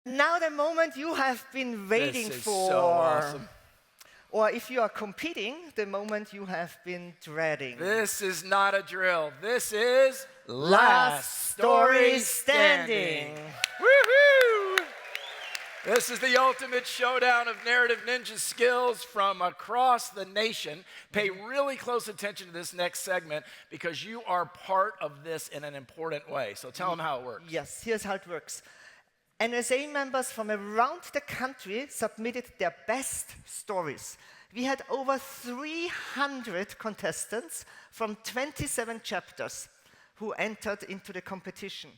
Now the moment you have been waiting This is for. so awesome. Or if you are competing, the moment you have been dreading. This is not a drill. This is Last Story Standing. Woohoo! This is the ultimate showdown of narrative ninja skills from across the nation. Pay really close attention to this next segment because you are part of this in an important way. So tell them how it works. Yes, here's how it works. NSA members from around the country submitted their best stories. We had over 300 contestants from 27 chapters who entered into the competition.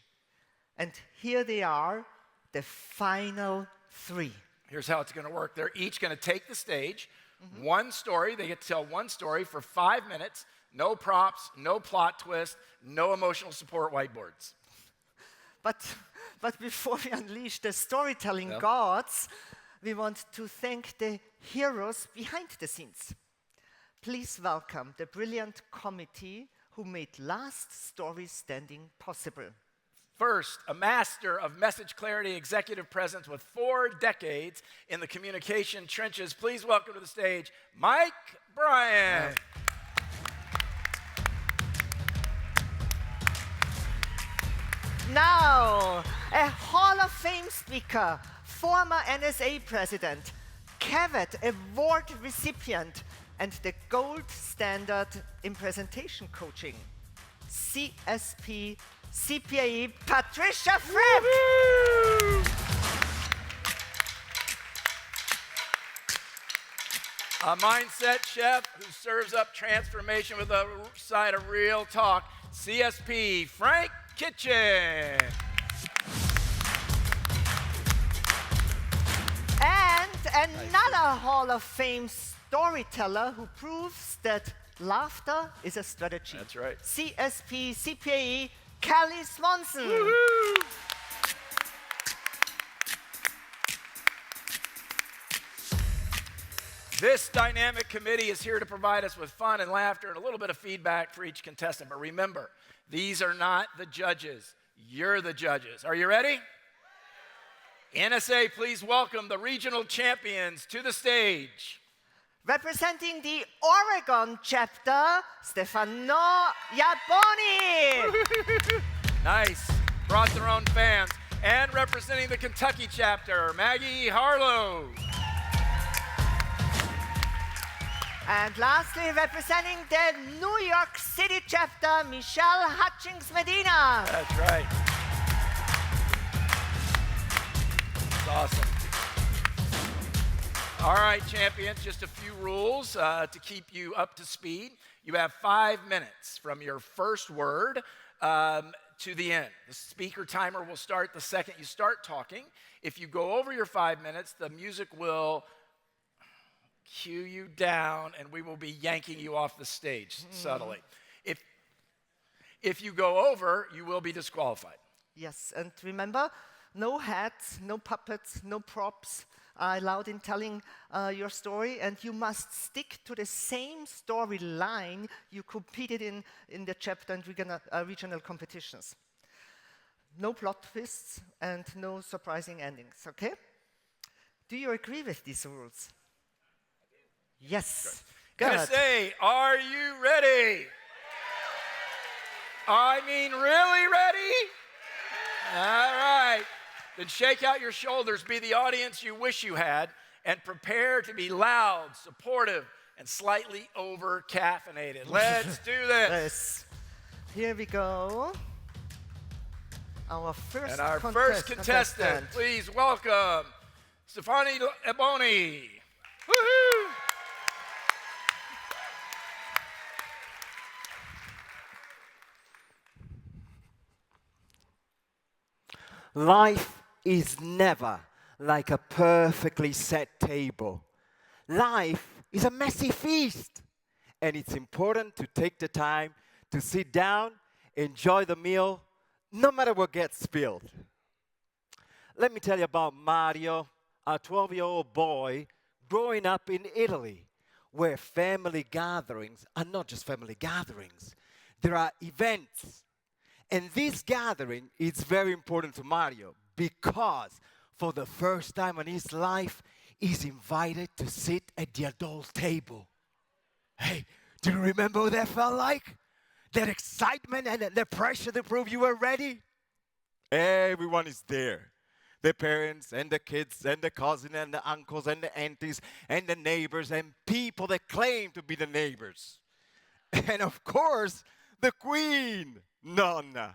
And here they are, the final 3. Here's how it's going to work. They're each going to take the stage, one story. They get to tell one story for 5 minutes. No props, no plot twist, no emotional support whiteboards. But before we unleash the storytelling gods, we want to thank the heroes behind the scenes. Please welcome the brilliant committee who made Last Story Standing possible. First, a master of message clarity, executive presence with 4 decades in the communication trenches. Please welcome to the stage, Mike Bryan. Now, a Hall of Fame speaker, former NSA president, Cavett Award recipient, and the gold standard in presentation coaching, CSP CPAE Patricia Fripp. A mindset chef who serves up transformation with a side of real talk, CSP Frank Kitchen. And another Hall of Fame storyteller who proves that laughter is a strategy. That's right. CSP CPAE Kelly Swanson. Woo-hoo! This dynamic committee is here to provide us with fun and laughter and a little bit of feedback for each contestant. But remember, these are not the judges. You're the judges. Are you ready? NSA, please welcome the regional champions to the stage. Representing the Oregon chapter, Stefano Iaboni. Nice. Brought their own fans. And representing the Kentucky chapter, Maggie Harlow. And lastly, representing the New York City chapter, Michelle Hutchings-Medina. That's right. That's awesome. All right, champions, just a few rules to keep you up to speed. You have 5 minutes from your first word to the end. The speaker timer will start the second you start talking. If you go over your 5 minutes, the music will cue you down, and we will be yanking you off the stage subtly. If you go over, you will be disqualified. Yes, and remember, no hats, no puppets, no props are allowed in telling your story, and you must stick to the same storyline you competed in the chapter and regional competitions. No plot twists and no surprising endings, okay? Do you agree with these rules? Yes. Good. NSA, are you ready? I mean, really ready? All right. Then shake out your shoulders, be the audience you wish you had, and prepare to be loud, supportive, and slightly over-caffeinated. Let's do this. Yes. Here we go. Our first And our first contestant, please welcome Stefano Iaboni. Woohoo! Life is never like a perfectly set table. Life is a messy feast, and it's important to take the time to sit down, enjoy the meal, no matter what gets spilled. Let me tell you about Mario, a 12-year-old boy growing up in Italy, where family gatherings are not just family gatherings. There are events. And this gathering is very important to Mario because for the first time in his life, is invited to sit at the adult table. Hey, do you remember what that felt like? That excitement and the pressure to prove you were ready? Everyone is there. The parents and the kids and the cousins and the uncles and the aunties and the neighbors and people that claim to be the neighbors. And of course, the queen, Nonna,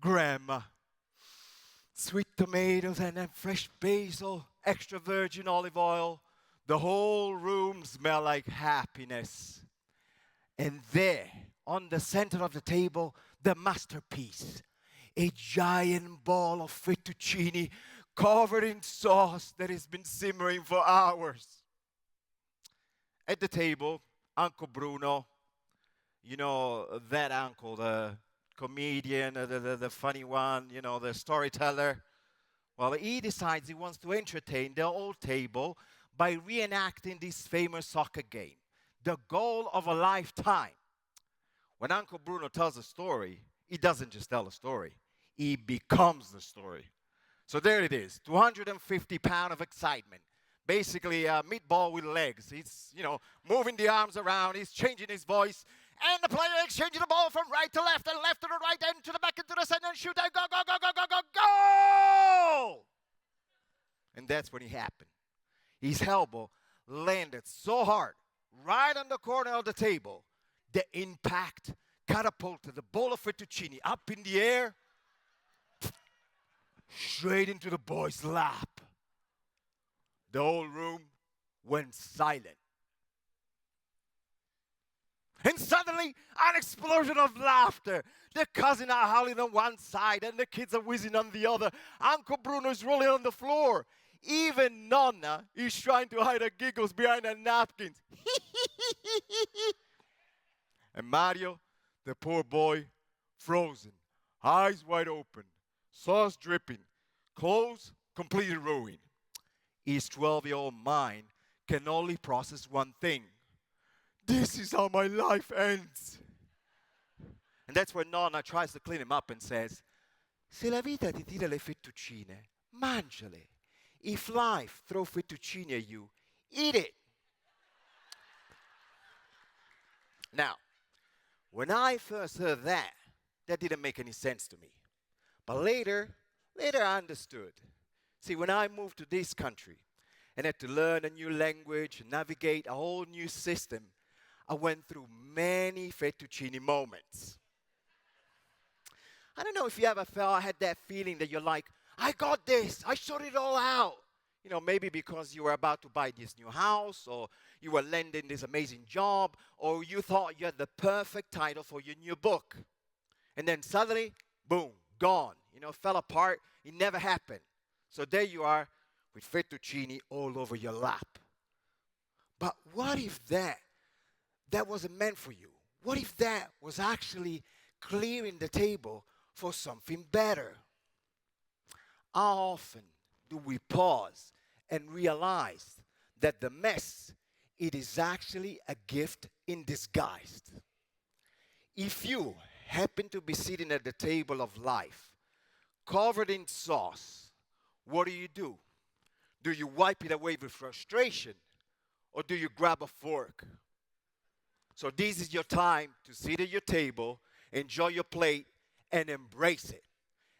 Grandma. Sweet tomatoes and then fresh basil, extra virgin olive oil. The whole room smells like happiness. And there, on the center of the table, the masterpiece. A giant ball of fettuccine covered in sauce that has been simmering for hours. At the table, Uncle Bruno, you know, that uncle, the comedian, the funny one, you know, the storyteller. Well, he decides he wants to entertain the whole table by reenacting this famous soccer game, the goal of a lifetime. When Uncle Bruno tells a story, he doesn't just tell a story. He becomes the story. So there it is, 250 pounds of excitement. Basically a meatball with legs. He's, you know, moving the arms around. He's changing his voice. And the player exchanging the ball from right to left and left to the right and to the back and to the center and shoot and go, go, go, go, go, go, go! And that's when it happened. His elbow landed so hard right on the corner of the table, the impact catapulted the bowl of fettuccine up in the air, straight into the boy's lap. The whole room went silent. And suddenly, an explosion of laughter. The cousins are howling on one side and the kids are whizzing on the other. Uncle Bruno is rolling on the floor. Even Nonna is trying to hide her giggles behind her napkins. And Mario, the poor boy, frozen, eyes wide open, sauce dripping, clothes completely ruined. His 12-year-old mind can only process one thing. This is how my life ends. And that's when Nonna tries to clean him up and says, Se la vita ti tira le fettuccine, mangiale. If life throws fettuccine at you, eat it. Now, when I first heard that, that didn't make any sense to me. But later I understood. See, when I moved to this country and had to learn a new language, navigate a whole new system, I went through many fettuccine moments. I don't know if you ever had that feeling that you're like, I got this, I sorted it all out. You know, maybe because you were about to buy this new house, or you were landing this amazing job, or you thought you had the perfect title for your new book. And then suddenly, boom, gone. You know, fell apart. It never happened. So there you are with fettuccine all over your lap. But what if that wasn't meant for you? What if that was actually clearing the table for something better? How often do we pause and realize that the mess, it is actually a gift in disguise? If you happen to be sitting at the table of life, covered in sauce, what do? Do you wipe it away with frustration, or do you grab a fork? So this is your time to sit at your table, enjoy your plate, and embrace it.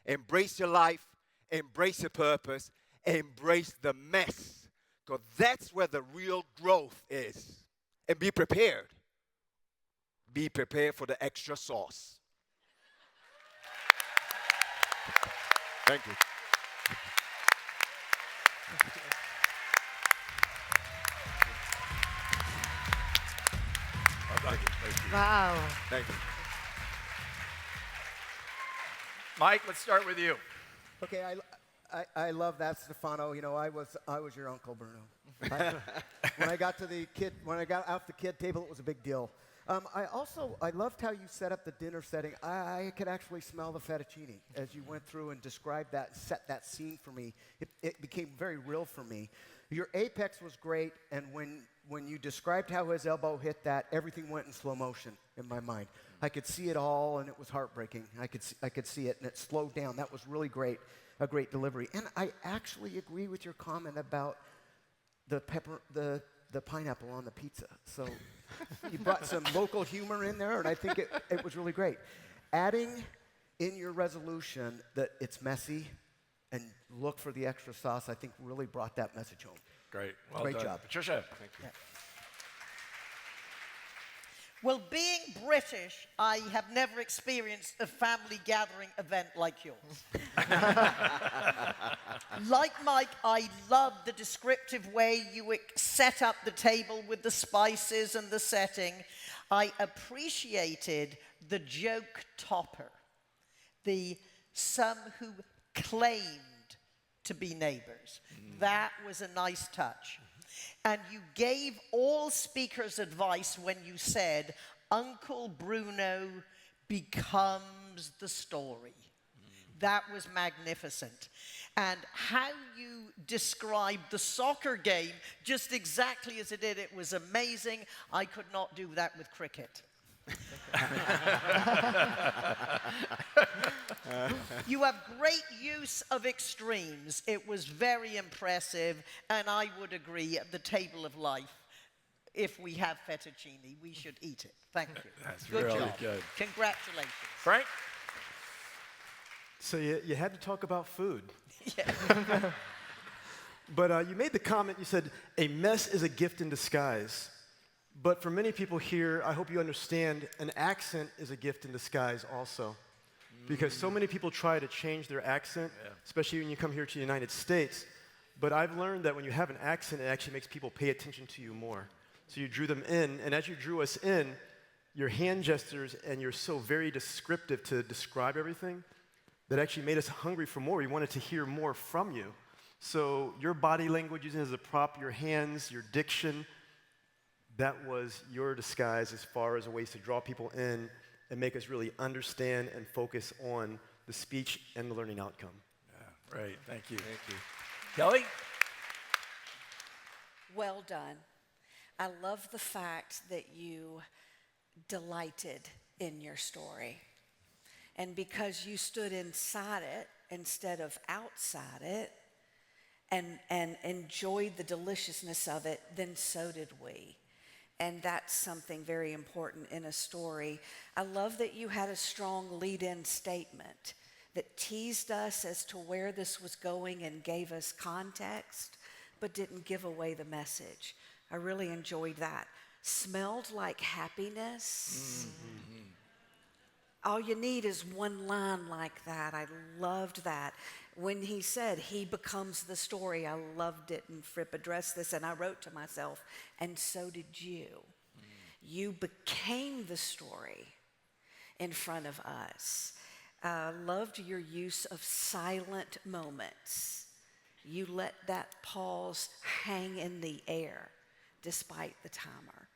Embrace your life, embrace your purpose, embrace the mess. Because that's where the real growth is. And be prepared. Be prepared for the extra sauce. Thank you. Wow. Thank you. Mike, let's start with you. Okay, I love that, Stefano. You know, I was your uncle, Bruno. When I got off the kid table, it was a big deal. I loved how you set up the dinner setting. I could actually smell the fettuccine as you went through and described that, set that scene for me. It became very real for me. Your apex was great, and when you described how his elbow hit that, everything went in slow motion in my mind. I could see it all, and it was heartbreaking. I could see it, and it slowed down. That was really great. a great delivery. And I actually agree with your comment about the pineapple on the pizza. So you brought some local humor in there, and I think it was really great. Adding in your resolution that it's messy and look for the extra sauce, I think really brought that message home. Great. Well Great done. job. Patricia. Thank you. Well, being British, I have never experienced a family gathering event like yours. Like Mike, I love the descriptive way you set up the table with the spices and the setting. I appreciated the joke topper, the some who claimed to be neighbors. That was a nice touch. And you gave all speakers advice when you said, Uncle Bruno becomes the story. That was magnificent. And how you described the soccer game just exactly as it did, it was amazing. I could not do that with cricket. You have great use of extremes. It was very impressive, and I would agree at the table of life, if we have fettuccine, we should eat it. Thank you. That's good really job. good. Congratulations. Frank? So you had to talk about food. Yeah. But you made the comment, you said, a mess is a gift in disguise. But for many people here, I hope you understand, an accent is a gift in disguise also. Because so many people try to change their accent, especially when you come here to the United States. But I've learned that when you have an accent, it actually makes people pay attention to you more. So you drew them in, and as you drew us in, your hand gestures and you're so very descriptive to describe everything that actually made us hungry for more. We wanted to hear more from you. So your body language using as a prop, your hands, your diction, that was your disguise as far as ways to draw people in and make us really understand and focus on the speech and the learning outcome. Yeah, great. Thank you. Thank you. Kelly? Well done. I love the fact that you delighted in your story. And because you stood inside it instead of outside it and enjoyed the deliciousness of it, then so did we. And that's something very important in a story. I love that you had a strong lead-in statement that teased us as to where this was going and gave us context, but didn't give away the message. I really enjoyed that. Smelled like happiness. Mm-hmm. All you need is one line like that. I loved that. When he said he becomes the story, I loved it, and Fripp addressed this, and I wrote to myself, and so did you. You became the story in front of us. Loved your use of silent moments. You let that pause hang in the air despite the timer.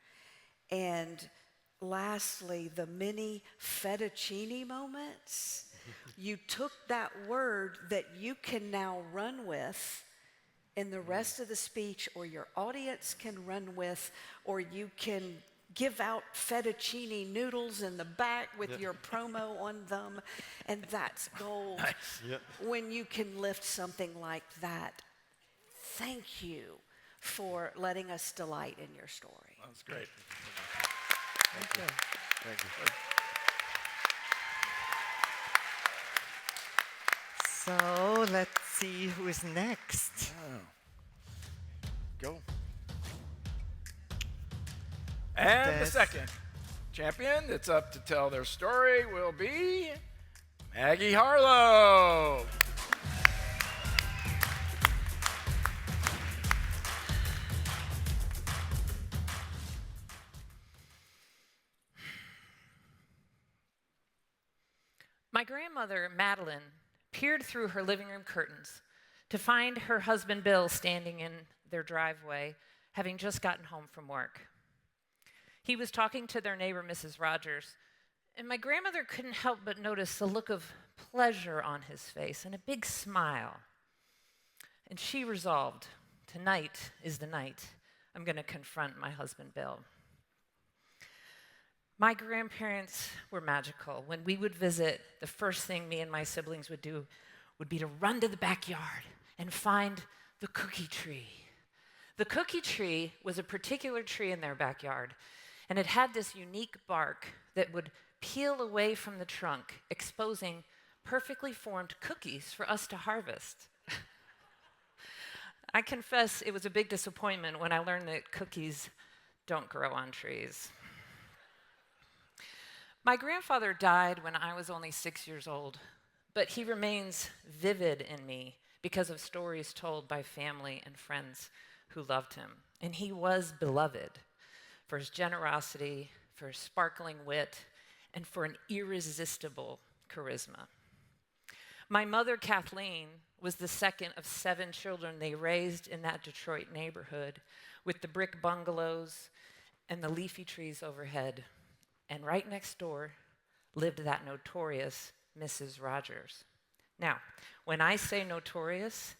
And lastly, the mini fettuccine moments. You took that word that you can now run with in the rest of the speech, or your audience can run with, or you can give out fettuccine noodles in the back with your promo on them, and that's gold. Nice. Yep. When you can lift something like that. Thank you for letting us delight in your story. That's great. Thank you. Thank you. So let's see who is next. Oh. Go. And the Yes. second champion that's up to tell their story will be Maggie Harlow. My grandmother, Madeline, peered through her living room curtains to find her husband, Bill, standing in their driveway, having just gotten home from work. He was talking to their neighbor, Mrs. Rogers, and my grandmother couldn't help but notice a look of pleasure on his face and a big smile. And she resolved, tonight is the night I'm going to confront my husband, Bill. My grandparents were magical. When we would visit, the first thing me and my siblings would do would be to run to the backyard and find the cookie tree. The cookie tree was a particular tree in their backyard, and it had this unique bark that would peel away from the trunk, exposing perfectly formed cookies for us to harvest. I confess it was a big disappointment when I learned that cookies don't grow on trees. My grandfather died when I was only 6 years old, but he remains vivid in me because of stories told by family and friends who loved him. And he was beloved for his generosity, for his sparkling wit, and for an irresistible charisma. My mother, Kathleen, was the second of 7 children they raised in that Detroit neighborhood with the brick bungalows and the leafy trees overhead. And right next door lived that notorious Mrs. Rogers. Now, when I say notorious,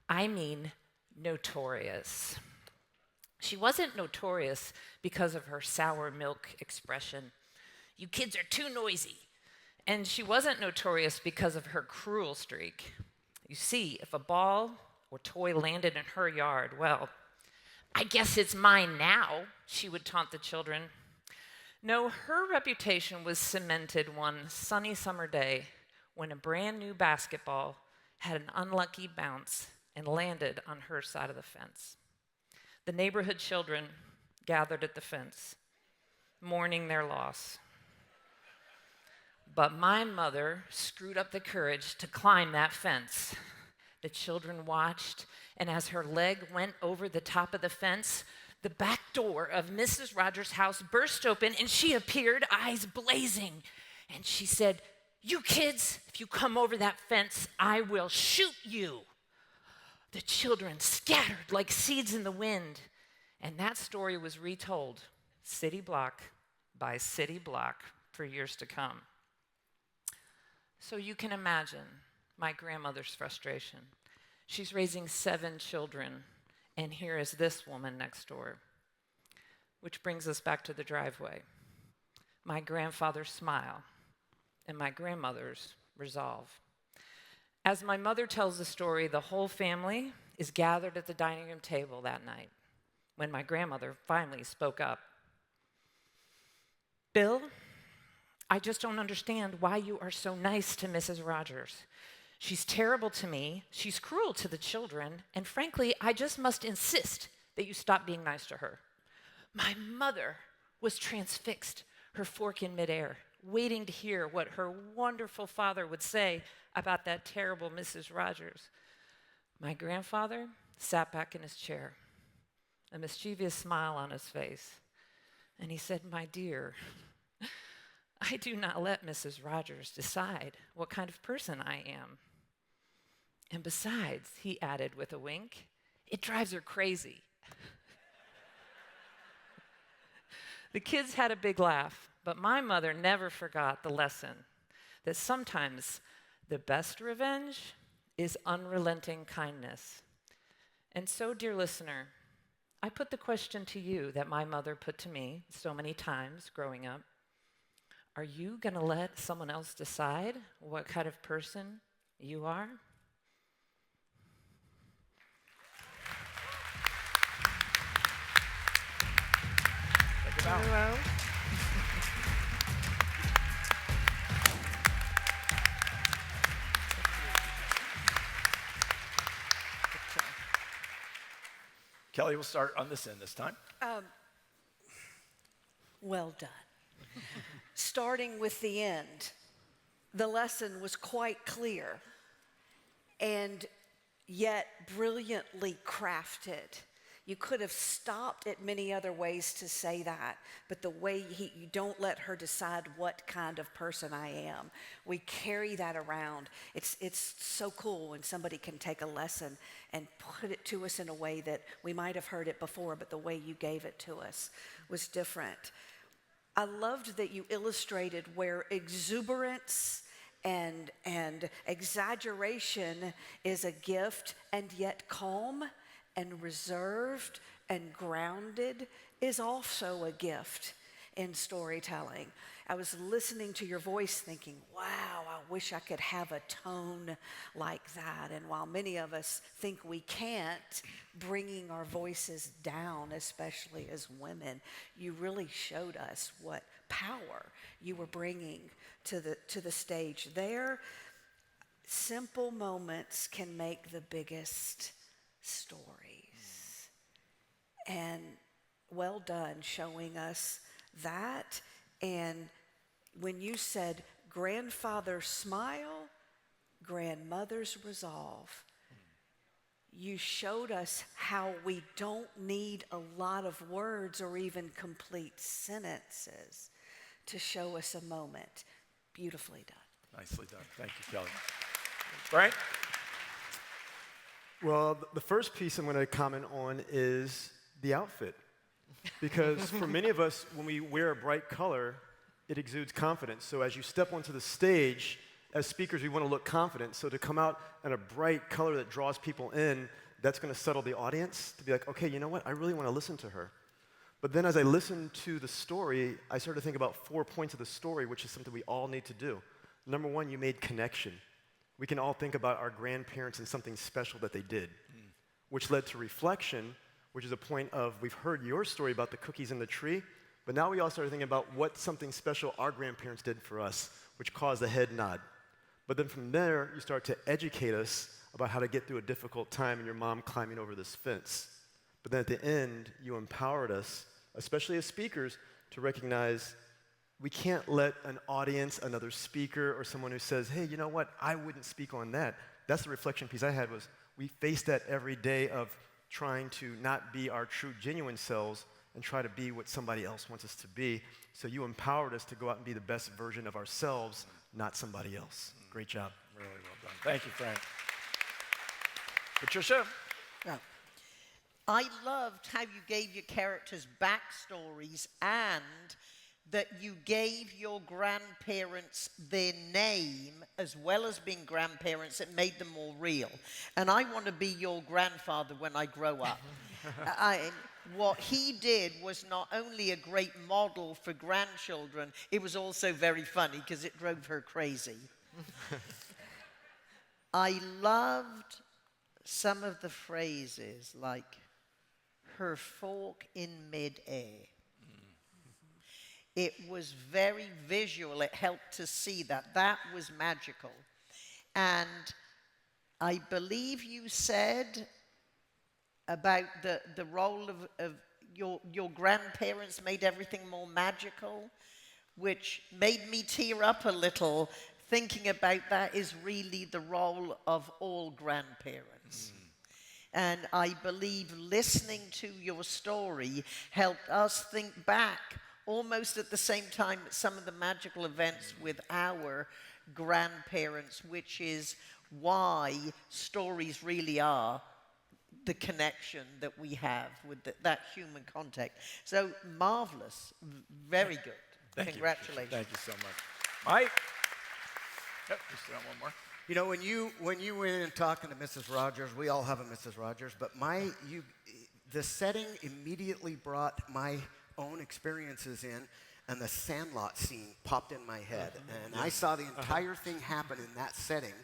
I mean notorious. She wasn't notorious because of her sour milk expression. You kids are too noisy. And she wasn't notorious because of her cruel streak. You see, if a ball or toy landed in her yard, well, I guess it's mine now, she would taunt the children. No, her reputation was cemented one sunny summer day when a brand new basketball had an unlucky bounce and landed on her side of the fence. The neighborhood children gathered at the fence, mourning their loss. But my mother screwed up the courage to climb that fence. The children watched, and as her leg went over the top of the fence, the back door of Mrs. Rogers' house burst open, and she appeared, eyes blazing. And she said, "You kids, if you come over that fence, I will shoot you." The children scattered like seeds in the wind, and that story was retold city block by city block for years to come. So you can imagine my grandmother's frustration. She's raising 7 children, and here is this woman next door. Which brings us back to the driveway. My grandfather's smile and my grandmother's resolve. As my mother tells the story, the whole family is gathered at the dining room table that night when my grandmother finally spoke up. "Bill, I just don't understand why you are so nice to Mrs. Rogers. She's terrible to me, she's cruel to the children, and frankly, I just must insist that you stop being nice to her." My mother was transfixed, her fork in midair, waiting to hear what her wonderful father would say about that terrible Mrs. Rogers. My grandfather sat back in his chair, a mischievous smile on his face, and he said, "My dear, I do not let Mrs. Rogers decide what kind of person I am. And besides," he added with a wink, "it drives her crazy." The kids had a big laugh, but my mother never forgot the lesson that sometimes the best revenge is unrelenting kindness. And so, dear listener, I put the question to you that my mother put to me so many times growing up. Are you going to let someone else decide what kind of person you are? Take it out. Around. Kelly, we'll start on this end this time. Well done. Starting with the end, the lesson was quite clear and yet brilliantly crafted. You could have stopped at many other ways to say that, but the way you don't let her decide what kind of person I am. We carry that around. It's so cool when somebody can take a lesson and put it to us in a way that we might have heard it before, but the way you gave it to us was different. I loved that you illustrated where exuberance and exaggeration is a gift, and yet calm and reserved and grounded is also a gift. in storytelling. I was listening to your voice thinking, wow, I wish I could have a tone like that. And while many of us think we can't, bringing our voices down, especially as women, you really showed us what power you were bringing to the stage there. Simple moments can make the biggest stories. And well done showing us that. And when you said grandfather's smile, grandmother's resolve, you showed us how we don't need a lot of words or even complete sentences to show us a moment. Beautifully done. Nicely done. Thank you, Kelly. Frank? Well, the first piece I'm going to comment on is the outfit. Because for many of us, when we wear a bright color, it exudes confidence. So as you step onto the stage, as speakers, we want to look confident. So to come out in a bright color that draws people in, that's going to settle the audience to be like, okay, you know what? I really want to listen to her. But then as I listened to the story, I started to think about 4 points of the story, which is something we all need to do. Number one, you made connection. We can all think about our grandparents and something special that they did, which led to reflection, which is a point of, we've heard your story about the cookies in the tree, but now we all started thinking about what something special our grandparents did for us, which caused a head nod. But then from there, you start to educate us about how to get through a difficult time and your mom climbing over this fence. But then at the end, you empowered us, especially as speakers, to recognize we can't let an audience, another speaker, or someone who says, hey, you know what, I wouldn't speak on that. That's the reflection piece I had, was we face that every day of trying to not be our true, genuine selves and try to be what somebody else wants us to be. So you empowered us to go out and be the best version of ourselves, not somebody else. Great job. Really well done. Thank you, Frank. Patricia? Yeah. I loved how you gave your characters backstories and that you gave your grandparents their name as well as being grandparents. It made them more real. And I want to be your grandfather when I grow up. What he did was not only a great model for grandchildren, it was also very funny because it drove her crazy. I loved some of the phrases like, her fork in mid-air. It was very visual. It helped to see that. That was magical. And I believe you said about the role of your grandparents made everything more magical, which made me tear up a little. Thinking about that is really the role of all grandparents. And I believe listening to your story helped us think back almost at the same time some of the magical events with our grandparents, which is why stories really are the connection that we have with that human contact. So marvelous, very good. Congratulations. Thank you so much. Mike? Yep, we still have one more. You know, when you went in talking to Mrs. Rogers, we all have a Mrs. Rogers, but the setting immediately brought my own experiences in, and the Sandlot scene popped in my head. And I saw the entire thing happen in that setting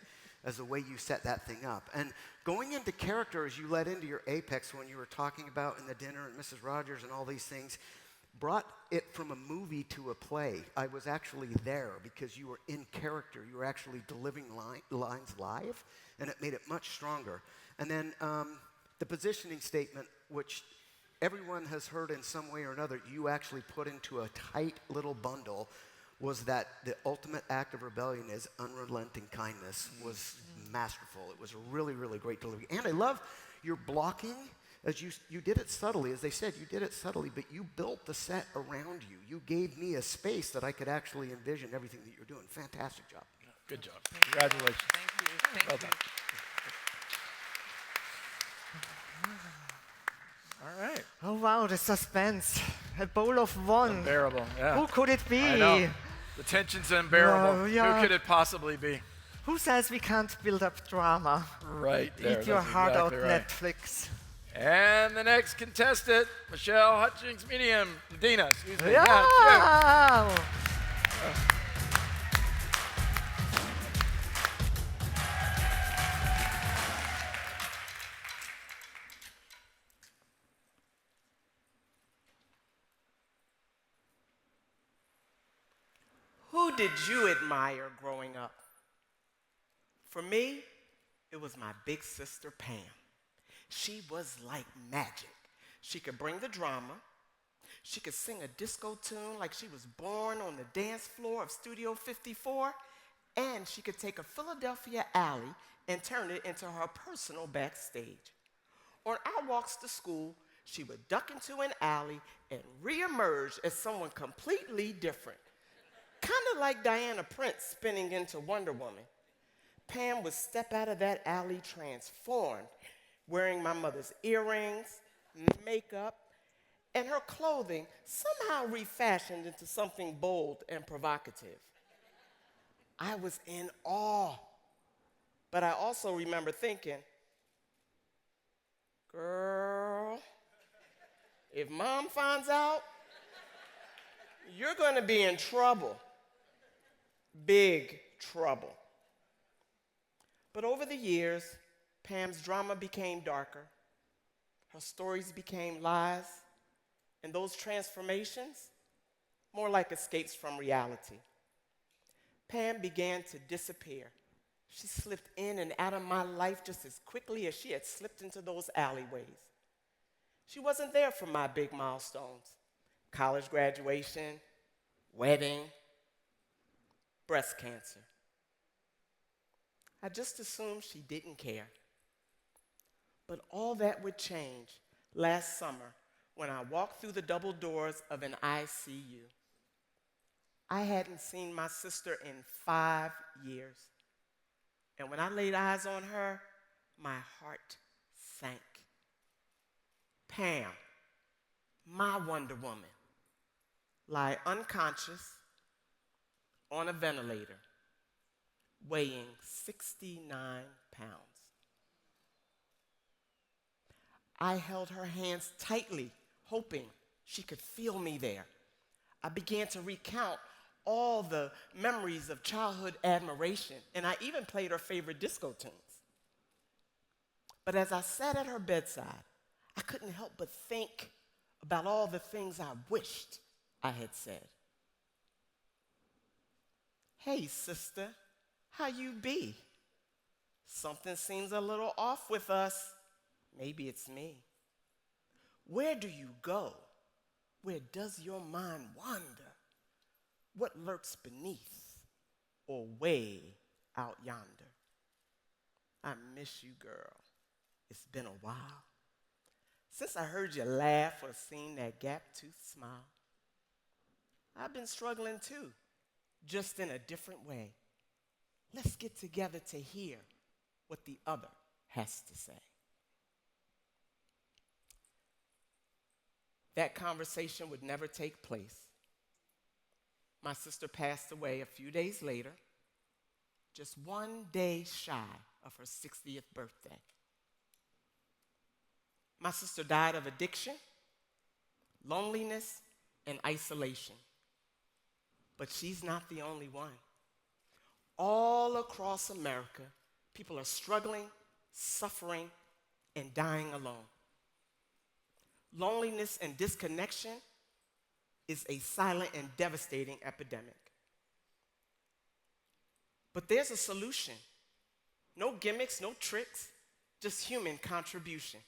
as the way you set that thing up. And going into character as you led into your apex when you were talking about in the dinner and Mrs. Rogers and all these things, brought it from a movie to a play. I was actually there because you were in character. You were actually delivering lines live, and it made it much stronger. And then the positioning statement, which everyone has heard in some way or another, you actually put into a tight little bundle, was that the ultimate act of rebellion is unrelenting kindness, was masterful. It was a really, really great delivery. And I love your blocking. As you did it subtly, as they said, you did it subtly, but you built the set around you. You gave me a space that I could actually envision everything that you're doing. Fantastic job. Good job. Congratulations. Thank you. Well done. All right. Oh, wow, the suspense. A bowl of one. Unbearable, yeah. Who could it be? I know. The tension's unbearable. No, yeah. Who could it possibly be? Who says we can't build up drama? Right there. Eat your that's heart exactly out, right. Netflix. And the next contestant, Michelle Hutchings-Medina, excuse me. Yeah. Who did you admire growing up? For me, it was my big sister, Pam. She was like magic. She could bring the drama. She could sing a disco tune like she was born on the dance floor of Studio 54. And she could take a Philadelphia alley and turn it into her personal backstage. On our walks to school, she would duck into an alley and reemerge as someone completely different. Kind of like Diana Prince spinning into Wonder Woman. Pam would step out of that alley transformed, wearing my mother's earrings, makeup, and her clothing somehow refashioned into something bold and provocative. I was in awe, but I also remember thinking, girl, if mom finds out, you're gonna be in trouble. Big trouble. But over the years, Pam's drama became darker. Her stories became lies, and those transformations, more like escapes from reality. Pam began to disappear. She slipped in and out of my life just as quickly as she had slipped into those alleyways. She wasn't there for my big milestones: college graduation, wedding, breast cancer. I just assumed she didn't care. But all that would change last summer when I walked through the double doors of an ICU. I hadn't seen my sister in 5 years. And when I laid eyes on her, my heart sank. Pam, my Wonder Woman, lay unconscious on a ventilator, weighing 69 pounds. I held her hands tightly, hoping she could feel me there. I began to recount all the memories of childhood admiration, and I even played her favorite disco tunes. But as I sat at her bedside, I couldn't help but think about all the things I wished I had said. Hey, sister, how you be? Something seems a little off with us. Maybe it's me. Where do you go? Where does your mind wander? What lurks beneath or way out yonder? I miss you, girl. It's been a while since I heard you laugh or seen that gap-toothed smile. I've been struggling too, just in a different way. Let's get together to hear what the other has to say. That conversation would never take place. My sister passed away a few days later, just 1 day shy of her 60th birthday. My sister died of addiction, loneliness, and isolation. But she's not the only one. All across America, people are struggling, suffering, and dying alone. Loneliness and disconnection is a silent and devastating epidemic. But there's a solution. No gimmicks, no tricks, just human contribution.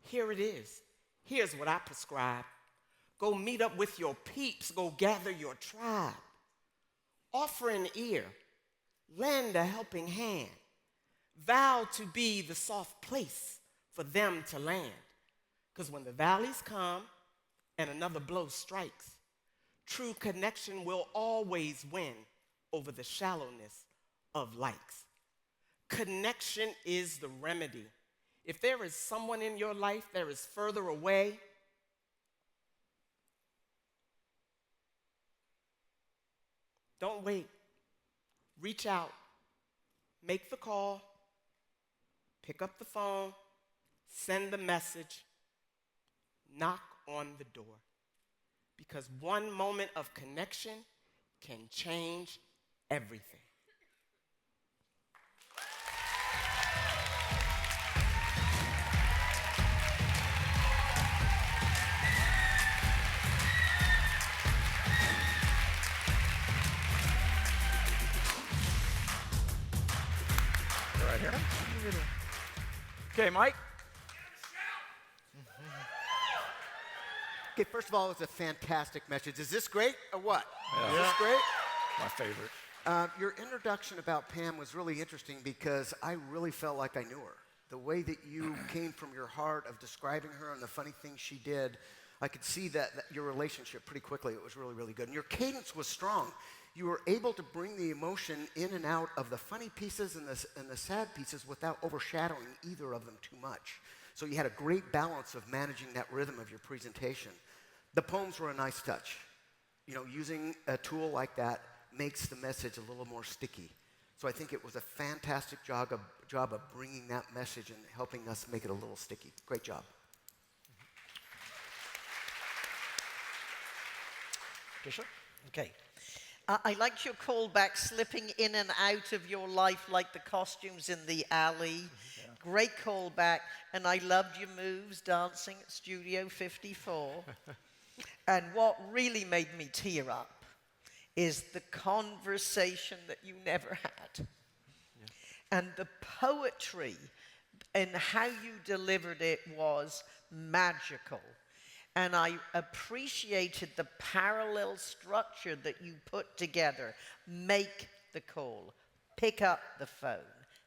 Here it is. Here's what I prescribe. Go meet up with your peeps. Go gather your tribe. Offer an ear. Lend a helping hand. Vow to be the soft place for them to land. Because when the valleys come and another blow strikes, true connection will always win over the shallowness of likes. Connection is the remedy. If there is someone in your life that is further away, don't wait. Reach out. Make the call. Pick up the phone. send the message, knock on the door. Because one moment of connection can change everything. Right here. Okay, Mike. Okay, first of all, it was a fantastic message. Is this great or what? Yeah. Is this great? My favorite. Your introduction about Pam was really interesting because I really felt like I knew her. The way that you came from your heart of describing her and the funny things she did, I could see that your relationship pretty quickly. It was really, really good. And your cadence was strong. You were able to bring the emotion in and out of the funny pieces and the sad pieces without overshadowing either of them too much. So you had a great balance of managing that rhythm of your presentation. The poems were a nice touch. You know, using a tool like that makes the message a little more sticky. So I think it was a fantastic job of bringing that message and helping us make it a little sticky. Great job. Patricia? Okay. I liked your callback, slipping in and out of your life like the costumes in the alley. Yeah. Great callback. And I loved your moves dancing at Studio 54. And what really made me tear up is the conversation that you never had. Yeah. And the poetry and how you delivered it was magical. And I appreciated the parallel structure that you put together. Make the call, pick up the phone,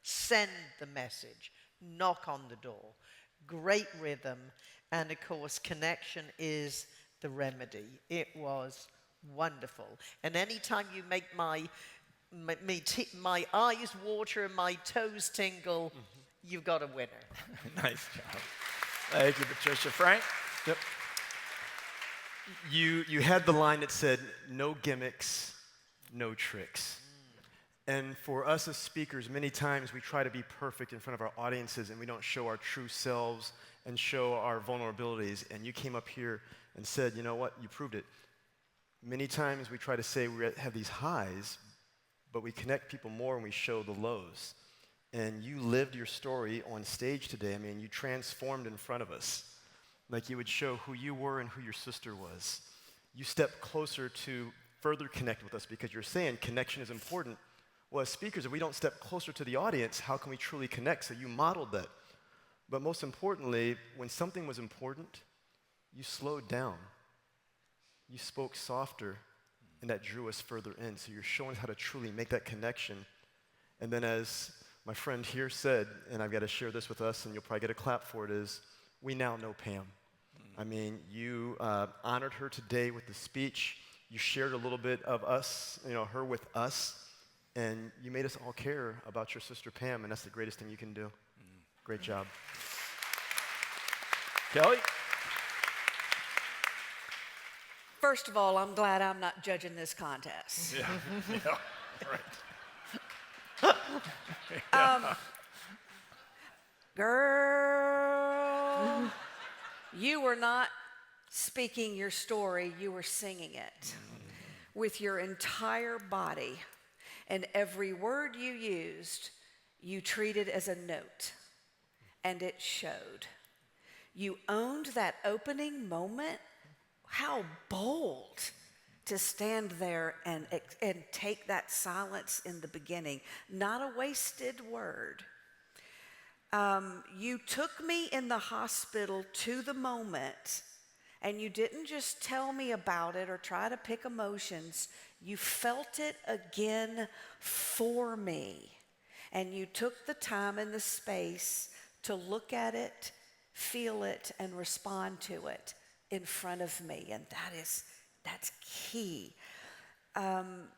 send the message, knock on the door. Great rhythm, and of course, connection is the remedy. It was wonderful. And anytime you make my eyes water and my toes tingle, you've got a winner. Nice job. Thank you, Patricia. Frank? Yep. You had the line that said, no gimmicks, no tricks. And for us as speakers, many times we try to be perfect in front of our audiences and we don't show our true selves and show our vulnerabilities. And you came up here and said, you know what, you proved it. Many times we try to say we have these highs, but we connect people more when we show the lows. And you lived your story on stage today. I mean, you transformed in front of us. Like you would show who you were and who your sister was. You stepped closer to further connect with us because you're saying connection is important. Well, as speakers, if we don't step closer to the audience, how can we truly connect? So you modeled that. But most importantly, when something was important, you slowed down. You spoke softer, and that drew us further in. So you're showing us how to truly make that connection. And then as my friend here said, and I've got to share this with us, and you'll probably get a clap for it, is we now know Pam. I mean, you honored her today with the speech. You shared a little bit of us, you know, her with us, and you made us all care about your sister Pam, and that's the greatest thing you can do. Great job. Kelly? First of all, I'm glad I'm not judging this contest. Yeah, right. Girl, you were not speaking your story, you were singing it with your entire body. And every word you used, you treated as a note, and it showed. You owned that opening moment. How bold to stand there and take that silence in the beginning. Not a wasted word. You took me in the hospital to the moment, and you didn't just tell me about it or try to pick emotions. You felt it again for me. And you took the time and the space to look at it, feel it, and respond to it in front of me. And that's key. And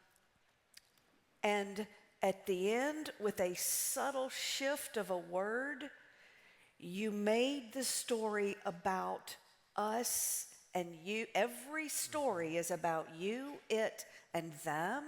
at the end, with a subtle shift of a word, you made the story about us and you. Every story is about you, it, and them.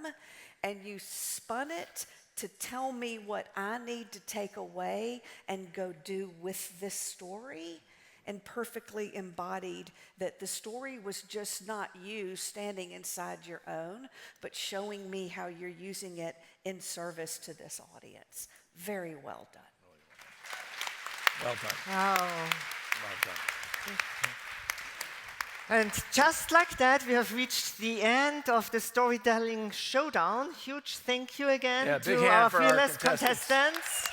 And you spun it to tell me what I need to take away and go do with this story, and perfectly embodied that the story was just not you standing inside your own, but showing me how you're using it in service to this audience. Very well done. Well done. Wow. Well done. And just like that, we have reached the end of the storytelling showdown. Huge thank you again Yeah, big to hand our for our fearless contestants. contestants.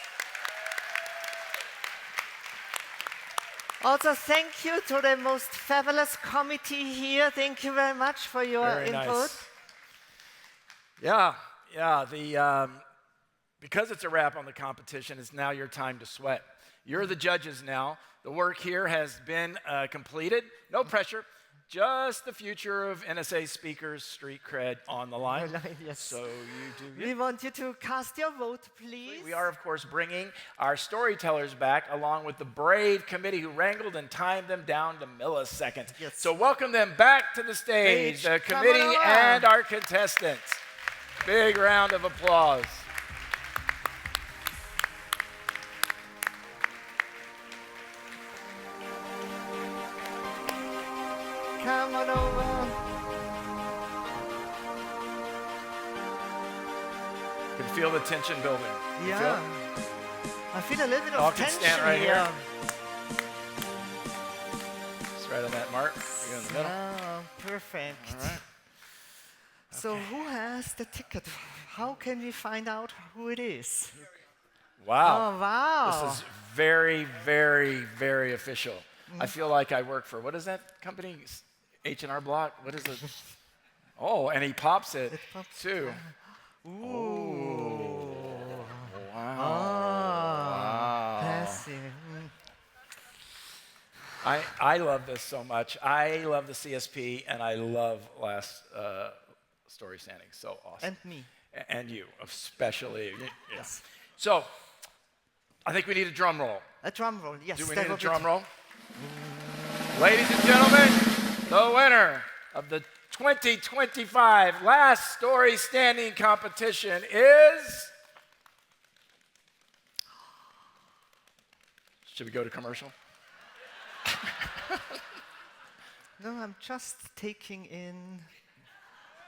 Also, thank you to the most fabulous committee here. Thank you very much for your Very input. nice. Yeah. Because it's a wrap on the competition, it's now your time to sweat. You're the judges now. The work here has been completed. No pressure. Just the future of NSA speakers' street cred on the line. Yes. So you do. We want you to cast your vote, please. We are, of course, bringing our storytellers back, along with the brave committee who wrangled and timed them down to milliseconds. Yes. So welcome them back to the stage, the Come committee on and our contestants. Big round of applause. Come on over. You can feel the tension building. You feel Yeah. it? I feel a little bit Y'all of can tension stand right here. here. It's right on that mark. You're in the middle. Oh, perfect. All right. So who has the ticket? How can we find out who it is? Wow. Oh, wow. This is very, very, very official. I feel like I work for, what is that company? H&R Block? What is it? Oh, and he pops it, too. Ooh. Wow. Oh, passive. I love this so much. I love the CSP, and I love Last Story Standing. So awesome. And me. And you, especially. Yes. So, I think we need a drum roll. A drum roll, yes. Do we that need a would be drum roll? Ladies and gentlemen, the winner of the 2025 Last Story Standing competition is... Should we go to commercial? No, I'm just taking in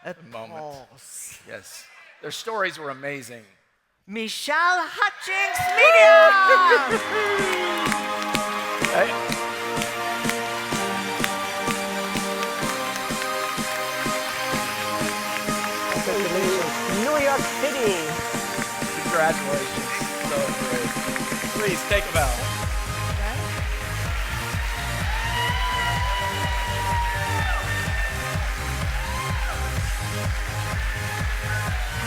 a moment. pause. Yes. Their stories were amazing. Michelle Hutchings-Medina! Hey. New York City. Congratulations. So great. Please take a bow.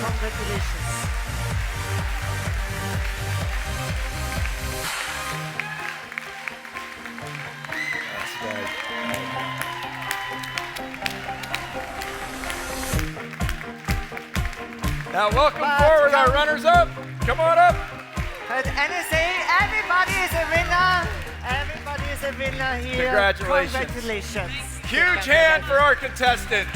Congratulations. That's right. Now welcome forward our runners-up. Come on up. At NSA, everybody is a winner. Everybody is a winner here. Congratulations. Congratulations. Huge hand for our contestants.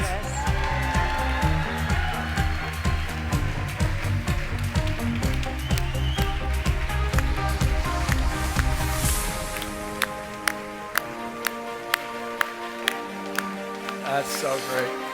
That's so great.